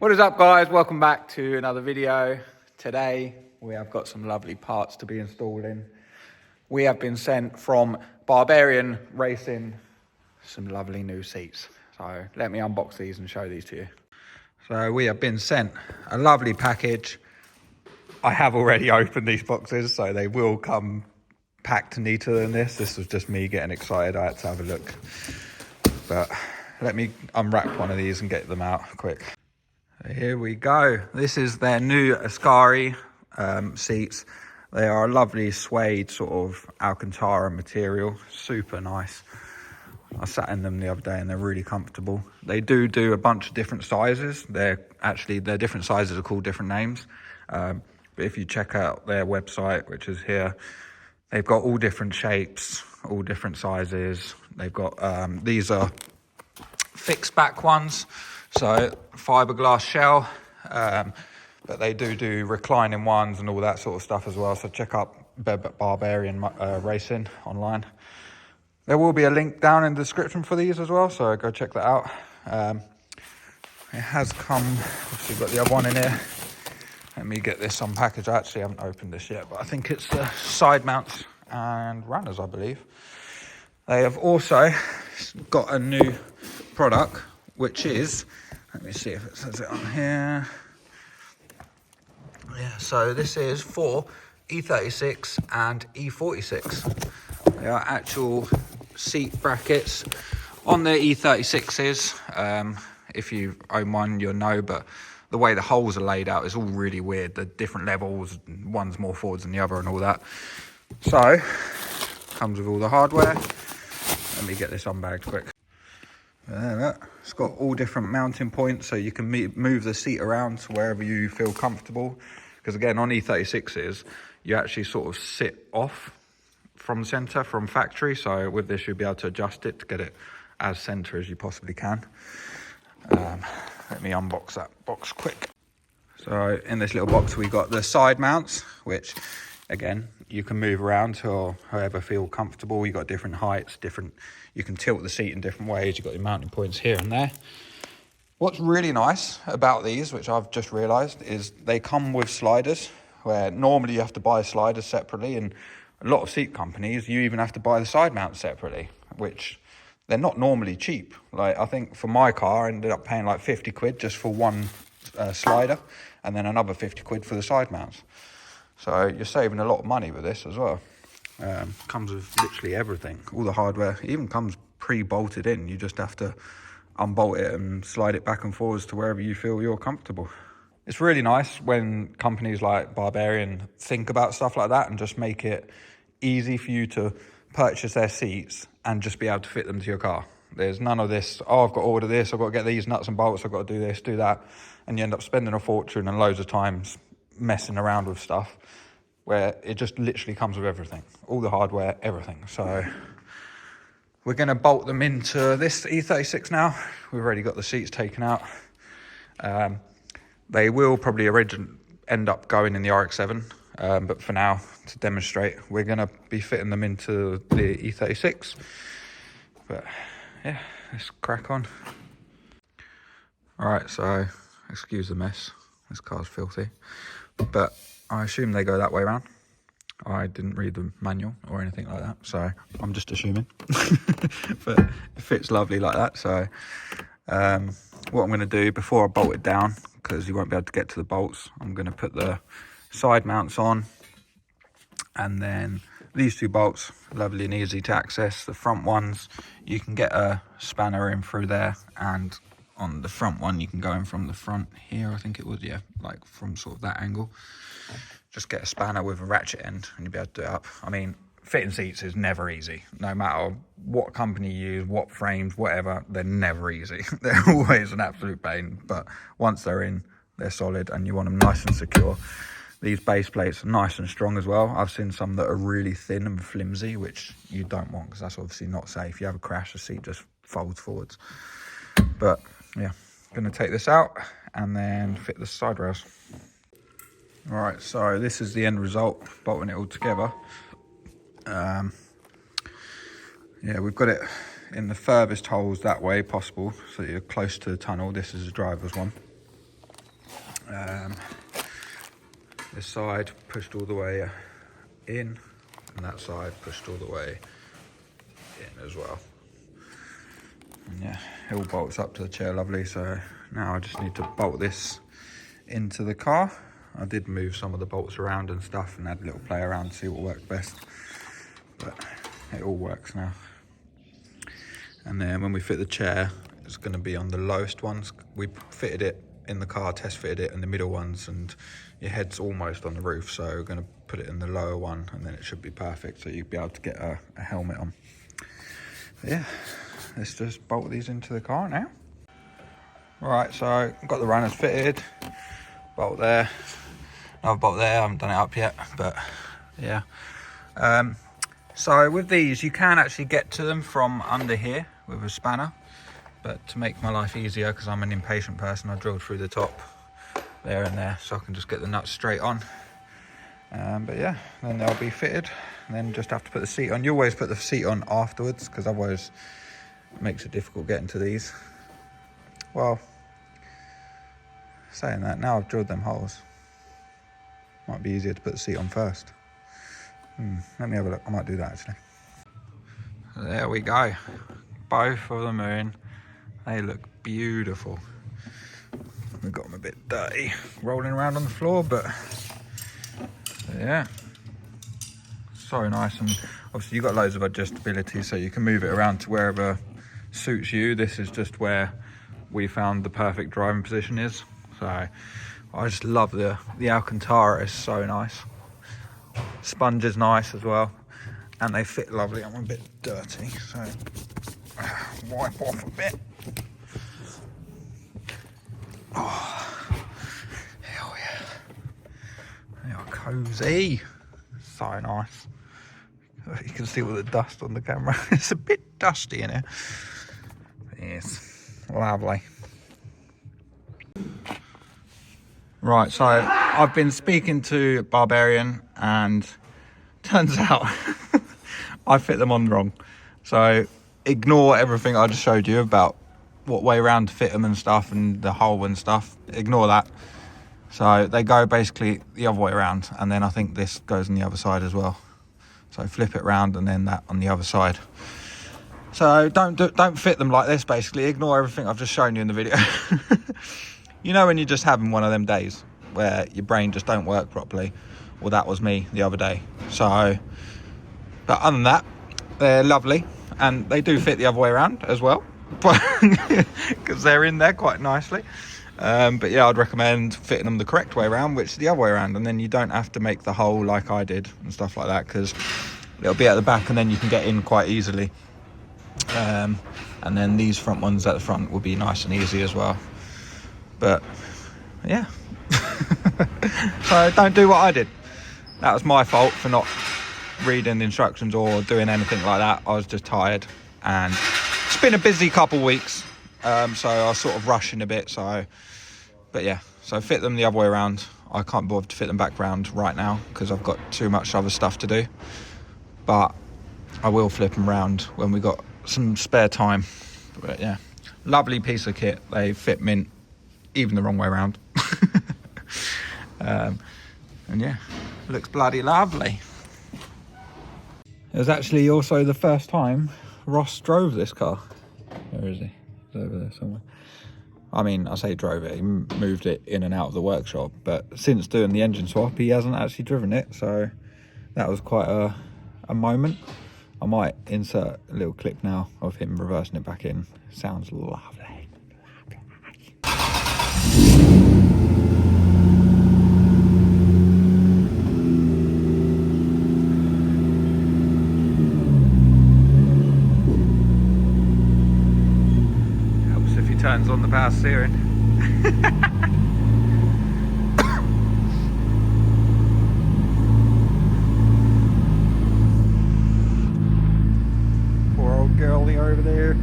What is up, guys? Welcome back to another video. Today we have got some lovely parts to be installing. We have been sent from Barbarian Racing some lovely new seats. So let me unbox these and show these to you. So we have been sent a lovely package. I have already opened these boxes, so they will come packed neater than this. This was just me getting excited. I had to have a look. But let me unwrap one of these and get them out quick. Here we go. This is their new Ascari seats. They are a lovely suede sort of Alcantara material, super nice. I sat in them the other day and they're really comfortable. They do a bunch of different sizes. Their different sizes are called different names. But if you check out their website, which is here, they've got all different shapes, all different sizes. They've got, these are fixed back ones. So fiberglass shell, but they do reclining ones and all that sort of stuff as well. So check out Barbarian Racing online. There will be a link down in the description for these as well, so go check that out. It has come, obviously got the other one in here. Let me get this unpackaged. I actually haven't opened this yet, but I think it's the side mounts and runners, I believe. They have also got a new product, which is, let me see if it says it on here. Yeah, so this is for E36 and E46. They are actual seat brackets on the E36s. If you own one, you'll know, but the way the holes are laid out is all really weird. The different levels, one's more forwards than the other and all that. So, comes with all the hardware. Let me get this unbagged quick. It's got all different mounting points, so you can move the seat around to wherever you feel comfortable. Because again, on E36s, you actually sort of sit off from center, from factory. So with this, you'll be able to adjust it to get it as center as you possibly can. Let me unbox that box quick. So in this little box, we got the side mounts, which again, you can move around to however feel comfortable. You've got different heights, you can tilt the seat in different ways. You've got your mounting points here and there. What's really nice about these, which I've just realized, is they come with sliders, where normally you have to buy sliders separately, and a lot of seat companies, you even have to buy the side mounts separately, which they're not normally cheap. Like, I think for my car, I ended up paying like 50 quid just for one slider, and then another 50 quid for the side mounts. So you're saving a lot of money with this as well. Comes with literally everything, all the hardware. It even comes pre-bolted in. You just have to unbolt it and slide it back and forwards to wherever you feel you're comfortable. It's really nice when companies like Barbarian think about stuff like that and just make it easy for you to purchase their seats and just be able to fit them to your car. There's none of this, oh, I've got to order this, I've got to get these nuts and bolts, I've got to do this, do that. And you end up spending a fortune and loads of times messing around with stuff, where it just literally comes with everything, all the hardware, everything. So we're going to bolt them into this E36 now. We've already got the seats taken out. They will probably end up going in the RX-7, but for now, to demonstrate, we're going to be fitting them into the E36. But yeah, let's crack on. All right, so excuse the mess. This car's filthy, but I assume they go that way around. I didn't read the manual or anything like that, so I'm just assuming. But it fits lovely like that. So what I'm going to do before I bolt it down, because you won't be able to get to the bolts, I'm going to put the side mounts on, and then these two bolts, lovely and easy to access. The front ones, you can get a spanner in through there, and on the front one, you can go in from the front here, I think it was, yeah, like from sort of that angle. Just get a spanner with a ratchet end and you'll be able to do it up. I mean, fitting seats is never easy. No matter what company you use, what frames, whatever, they're never easy. They're always an absolute pain. But once they're in, they're solid and you want them nice and secure. These base plates are nice and strong as well. I've seen some that are really thin and flimsy, which you don't want because that's obviously not safe. You have a crash, the seat just folds forwards. But yeah, going to take this out and then fit the side rails. All right, so this is the end result, bolting it all together. Yeah, we've got it in the furthest holes that way possible, so you're close to the tunnel. This is the driver's one. This side pushed all the way in, and that side pushed all the way in as well. And yeah, it all bolts up to the chair lovely. So now I just need to bolt this into the car. I did move some of the bolts around and stuff and had a little play around to see what worked best, but it all works now. And then when we fit the chair, it's going to be on the lowest ones. We fitted it in the car, test fitted it in the middle ones, and your head's almost on the roof, so we're going to put it in the lower one, and then it should be perfect, so you'll be able to get a helmet on. But yeah, let's just bolt these into the car now. Right, so I've got the runners fitted, bolt there, another bolt there. I haven't done it up yet, but yeah. So with these, you can actually get to them from under here with a spanner, but to make my life easier, because I'm an impatient person, I drilled through the top there and there, so I can just get the nuts straight on. But yeah, then they'll be fitted, and then just have to put the seat on. You always put the seat on afterwards, because otherwise it makes it difficult getting to these. Well, saying that, now I've drilled them holes, might be easier to put the seat on first. Let me have a look. I might do that actually. There we go. Both of them are in. They look beautiful. We got them a bit dirty, rolling around on the floor, but yeah, so nice. And obviously you've got loads of adjustability, so you can move it around to wherever suits you. This is just where we found the perfect driving position is. So I just love the Alcantara. Is so nice. Sponge is nice as well, and they fit lovely. I'm a bit dirty, so wipe off a bit. Oh, hell yeah. They are cozy. So nice. You can see all the dust on the camera. It's a bit dusty in here. Yes, lovely. Right, so I've been speaking to Barbarian, and turns out I fit them on wrong. So ignore everything I just showed you about what way around to fit them and stuff, and the hole and stuff. Ignore that. So they go basically the other way around, and then I think this goes on the other side as well. So flip it round and then that on the other side. So don't fit them like this. Basically, ignore everything I've just shown you in the video. You know when you're just having one of them days where your brain just don't work properly? Well, that was me the other day. So, but other than that, they're lovely, and they do fit the other way around as well, because they're in there quite nicely. But yeah, I'd recommend fitting them the correct way around, which is the other way around, and then you don't have to make the hole like I did and stuff like that, because it'll be at the back and then you can get in quite easily. And then these front ones at the front will be nice and easy as well. But yeah, so don't do what I did. That was my fault for not reading the instructions or doing anything like that. I was just tired, and it's been a busy couple weeks, so I was sort of rushing a bit. So, but yeah, so fit them the other way around. I can't bother to fit them back round right now because I've got too much other stuff to do, but I will flip them round when we got some spare time. But yeah, lovely piece of kit. They fit mint, even the wrong way around. And yeah, looks bloody lovely. It was actually also the first time Ross drove this car. Where is he? He's over there somewhere. I mean, I say drove it, he moved it in and out of the workshop, but since doing the engine swap, he hasn't actually driven it, so that was quite a moment. I might insert a little clip now of him reversing it back in. Sounds lovely. Turns on the power steering. Poor old girlie over there.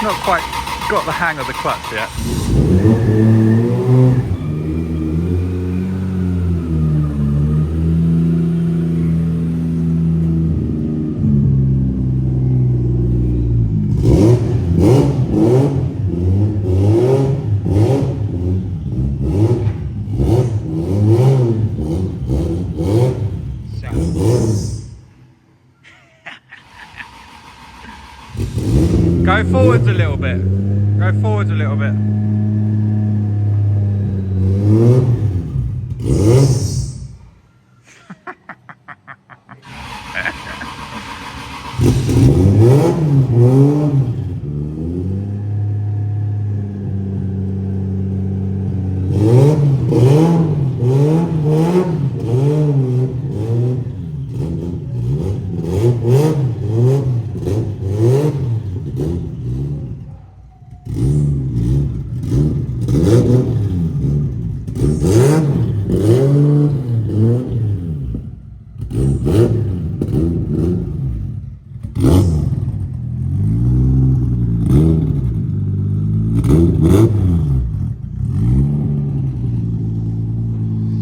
Not quite got the hang of the clutch yet. Go forwards a little bit. Go forwards a little bit.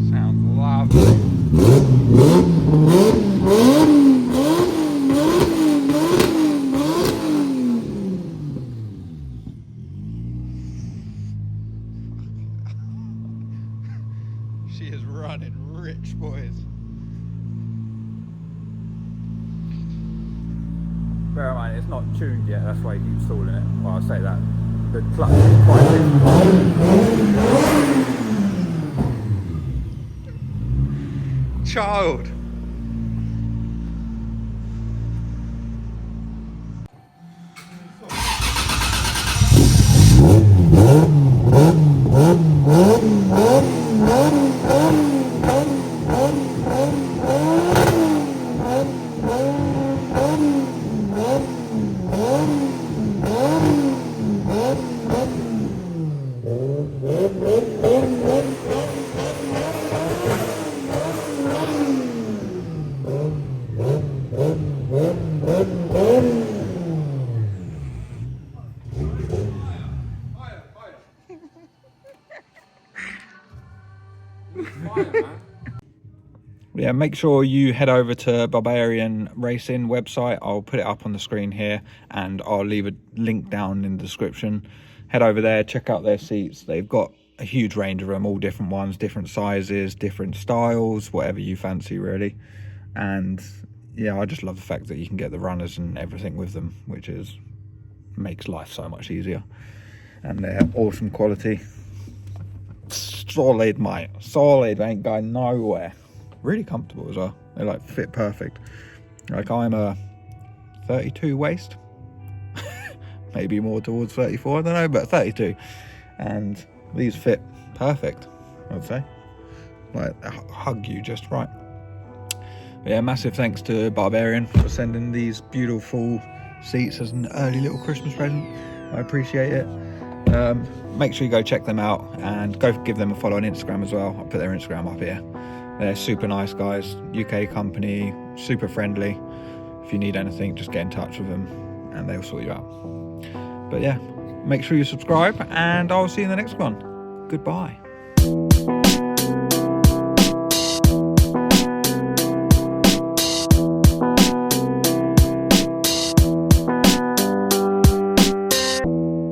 Sounds lovely. She is running rich, boys. Bear in mind, it's not tuned yet, that's why he keeps stalling it. Well, I'll say that. The clutch is quite big. Child. Yeah, make sure you head over to Barbarian Racing website. I'll put it up on the screen here and I'll leave a link down in the description. Head over there, check out their seats. They've got a huge range of them, all different ones, different sizes, different styles, whatever you fancy really. And yeah, I just love the fact that you can get the runners and everything with them, which makes life so much easier. And they're awesome quality. Solid, mate. Solid, ain't going nowhere. Really comfortable as well. They like fit perfect. Like I'm a 32 waist. Maybe more towards 34, I don't know, but 32. And these fit perfect, I'd say. Like hug you just right. But yeah, massive thanks to Barbarian for sending these beautiful seats as an early little Christmas present. I appreciate it. Make sure you go check them out and go give them a follow on Instagram as well. I'll put their Instagram up here. They're super nice guys, UK company, super friendly. If you need anything, just get in touch with them and they'll sort you out. But yeah, make sure you subscribe and I'll see you in the next one. Goodbye.